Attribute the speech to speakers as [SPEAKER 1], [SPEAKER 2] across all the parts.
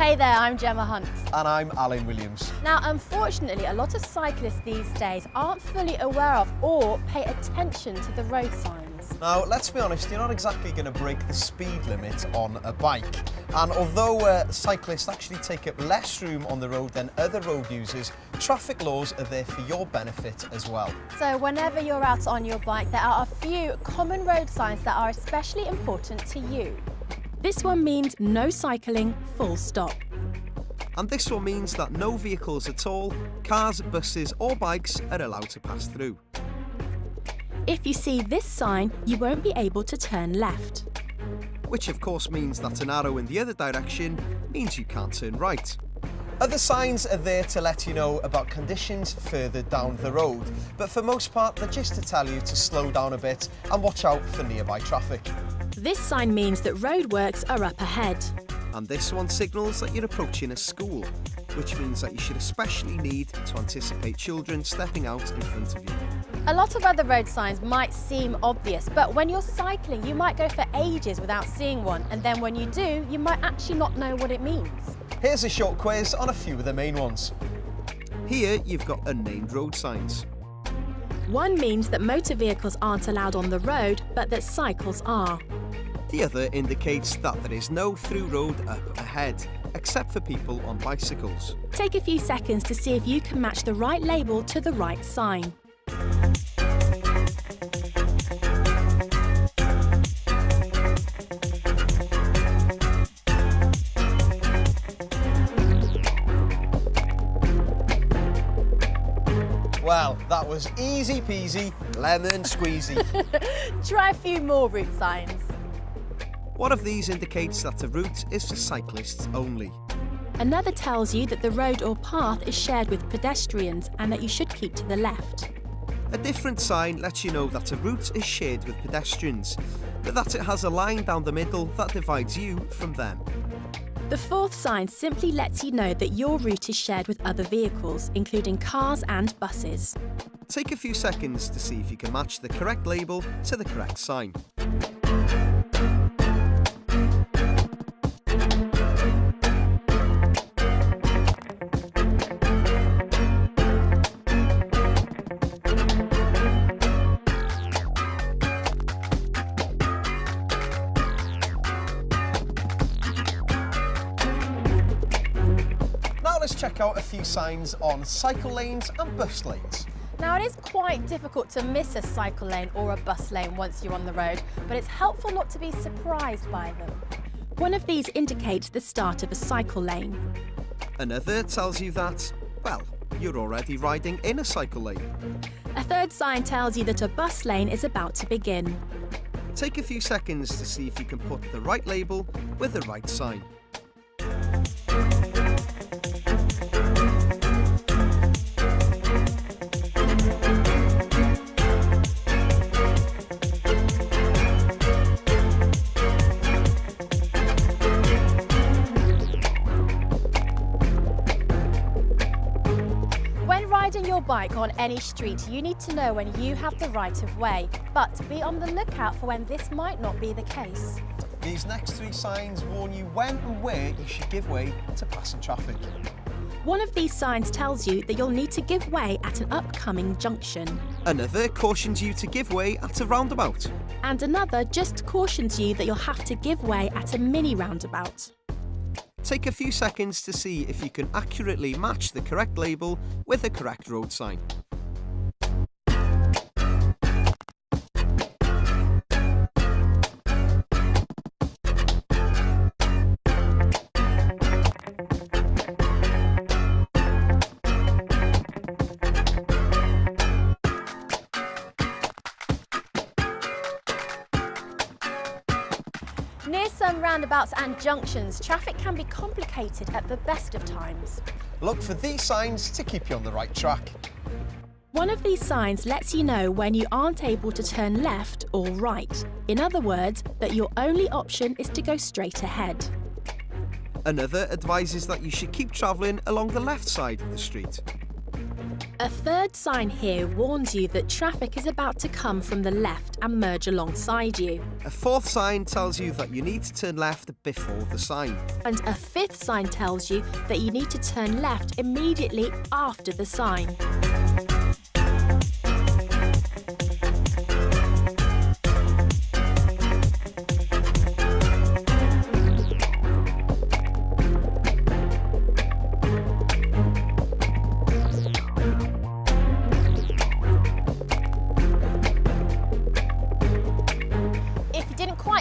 [SPEAKER 1] Hey there, I'm Gemma Hunt.
[SPEAKER 2] And I'm Alan Williams.
[SPEAKER 1] Now, unfortunately, a lot of cyclists these days aren't fully aware of or pay attention to the road signs.
[SPEAKER 2] Now, let's be honest, you're not exactly going to break the speed limit on a bike. And although cyclists actually take up less room on the road than other road users, traffic laws are there for your benefit as well.
[SPEAKER 1] So whenever you're out on your bike, there are a few common road signs that are especially important to you.
[SPEAKER 3] This one means no cycling, full stop.
[SPEAKER 2] And this one means that no vehicles at all, cars, buses or bikes are allowed to pass through.
[SPEAKER 3] If you see this sign, you won't be able to turn left.
[SPEAKER 2] Which of course means that an arrow in the other direction means you can't turn right. Other signs are there to let you know about conditions further down the road, but for most part they're just to tell you to slow down a bit and watch out for nearby traffic.
[SPEAKER 3] This sign means that roadworks are up ahead.
[SPEAKER 2] And this one signals that you're approaching a school, which means that you should especially need to anticipate children stepping out in front of you.
[SPEAKER 1] A lot of other road signs might seem obvious, but when you're cycling, you might go for ages without seeing one, and then when you do, you might actually not know what it means.
[SPEAKER 2] Here's a short quiz on a few of the main ones. Here you've got unnamed road signs.
[SPEAKER 3] One means that motor vehicles aren't allowed on the road, but that cycles are.
[SPEAKER 2] The other indicates that there is no through road up ahead, except for people on bicycles.
[SPEAKER 3] Take a few seconds to see if you can match the right label to the right sign.
[SPEAKER 2] Well, that was easy peasy, lemon squeezy.
[SPEAKER 1] Try a few more route signs.
[SPEAKER 2] One of these indicates that the route is for cyclists only.
[SPEAKER 3] Another tells you that the road or path is shared with pedestrians and that you should keep to the left.
[SPEAKER 2] A different sign lets you know that a route is shared with pedestrians, but that it has a line down the middle that divides you from them.
[SPEAKER 3] The fourth sign simply lets you know that your route is shared with other vehicles, including cars and buses.
[SPEAKER 2] Take a few seconds to see if you can match the correct label to the correct sign. Let's check out a few signs on cycle lanes and bus lanes.
[SPEAKER 1] Now, it is quite difficult to miss a cycle lane or a bus lane once you're on the road, but it's helpful not to be surprised by them.
[SPEAKER 3] One of these indicates the start of a cycle lane.
[SPEAKER 2] Another tells you that, well, you're already riding in a cycle lane.
[SPEAKER 3] A third sign tells you that a bus lane is about to begin.
[SPEAKER 2] Take a few seconds to see if you can put the right label with the right sign.
[SPEAKER 1] Riding your bike on any street, you need to know when you have the right of way, but be on the lookout for when this might not be the case.
[SPEAKER 2] These next three signs warn you when and where you should give way to passing traffic.
[SPEAKER 3] One of these signs tells you that you'll need to give way at an upcoming junction.
[SPEAKER 2] Another cautions you to give way at a roundabout.
[SPEAKER 3] And another just cautions you that you'll have to give way at a mini roundabout.
[SPEAKER 2] Take a few seconds to see if you can accurately match the correct label with the correct road sign.
[SPEAKER 1] Near some roundabouts and junctions, traffic can be complicated at the best of times.
[SPEAKER 2] Look for these signs to keep you on the right track.
[SPEAKER 3] One of these signs lets you know when you aren't able to turn left or right. In other words, that your only option is to go straight ahead.
[SPEAKER 2] Another advises that you should keep travelling along the left side of the street.
[SPEAKER 3] A third sign here warns you that traffic is about to come from the left and merge alongside you.
[SPEAKER 2] A fourth sign tells you that you need to turn left before the sign.
[SPEAKER 3] And a fifth sign tells you that you need to turn left immediately after the sign.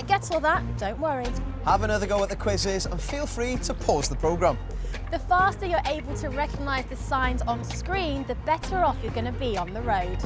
[SPEAKER 1] Get all that, don't worry.
[SPEAKER 2] Have another go at the quizzes and feel free to pause the programme.
[SPEAKER 1] The faster you're able to recognise the signs on screen, the better off you're going to be on the road.